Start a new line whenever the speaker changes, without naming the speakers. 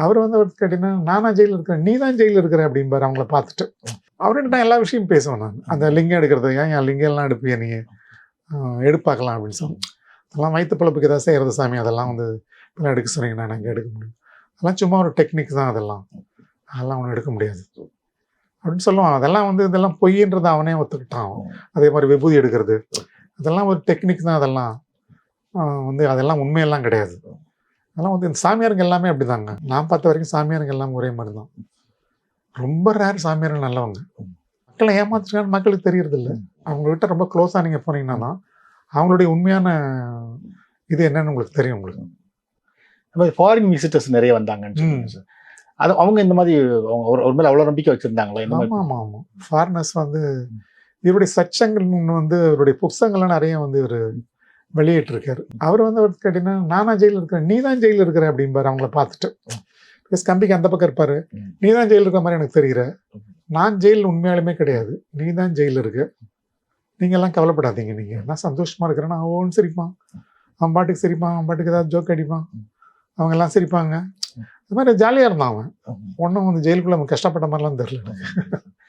அவர் வந்து அவர் கேட்டீங்கன்னா, நானா ஜெயிலில் இருக்கிறேன், நீ தான் ஜெயிலில் இருக்கிற அப்படிம்பாரு அவங்கள பார்த்துட்டு. அவர்கிட்ட நான் எல்லா விஷயமும் பேசுவேன் நான். அந்த லிங்கம் எடுக்கிறது, ஏன் என் லிங்கம்லாம் எடுப்பியா நீ, எடுப்பாக்கலாம் அப்படின்னு சொல்லி. அதெல்லாம் வயிற்று பிழப்புக்கு ஏதாவது செய்கிறது சாமி, அதெல்லாம் வந்து இப்பெல்லாம் எடுக்க சொன்னீங்கன்னா நான் இங்கே எடுக்க முடியும். அதெல்லாம் சும்மா ஒரு டெக்னிக் தான், அதெல்லாம் ஒன்றும் எடுக்க முடியாது அப்படின்னு சொல்லுவான். அதெல்லாம் வந்து இதெல்லாம் பொய்ன்றதை அவனே ஒத்துக்கிட்டான். அதே மாதிரி விபூதி எடுக்கிறது, அதெல்லாம் ஒரு டெக்னிக் தான். அதெல்லாம் வந்து அதெல்லாம் உண்மையெல்லாம் கிடையாது. அதெல்லாம் வந்து இந்த சாமியாருங்க எல்லாமே அப்படி தாங்க. நான் பார்த்த வரைக்கும் சாமியாருங்க எல்லாம் ஒரே மாதிரி தான். ரொம்ப ரேர் சாமியார்கள் நல்லவங்க. மக்களை ஏமாத்துறாங்கன்னு மக்களுக்கு தெரியறதில்ல. அவங்ககிட்ட ரொம்ப க்ளோஸாக நீங்கள் போனீங்கன்னா தான் அவங்களுடைய உண்மையான இது என்னன்னு உங்களுக்கு தெரியும். உங்களுக்கு
இந்த மாதிரி ஃபாரின் விசிட்டர்ஸ் நிறைய வந்தாங்கன்னு சொல்லுங்க சார். அது அவங்க இந்த மாதிரி அவங்க ஒரு மேலே அவ்வளோ நம்பிக்கை வச்சுருந்தாங்களா?
ஆமாம். ஃபாரினர்ஸ் வந்து இவருடைய சச்சங்கள் வந்து இவருடைய புஸ்தகங்கள்லாம் நிறைய வந்து இவர் வெளியிட்டிருக்காரு. அவர் வந்து அவர் கேட்டீங்கன்னா, நானா ஜெயிலில் இருக்கிறேன், நீ தான் ஜெயிலில் இருக்கிற அப்படிம்பாரு அவங்கள பார்த்துட்டு. கம்பிக்கு அந்த பக்கம் இருப்பார், நீ தான் ஜெயிலில் இருக்கிற மாதிரி எனக்கு தெரிகிற, நான் ஜெயில் உண்மையாலுமே கிடையாது, நீ தான் ஜெயிலில் இருக்க, நீங்கள்லாம் கவலைப்படாதீங்க, நீங்கள் நான் சந்தோஷமாக இருக்கிறேன்னா அவன் சிரிப்பான், அவன் பாட்டுக்கு சிரிப்பான், அவன் பாட்டுக்கு ஏதாவது ஜோக் அடிப்பான், அவங்க எல்லாம் சிரிப்பாங்க. இது மாதிரி ஜாலியாக இருந்தான் அவன். ஒன்றும் வந்து ஜெயிலுக்குள்ளே அவன் கஷ்டப்பட்ட மாதிரிலாம் தெரியல.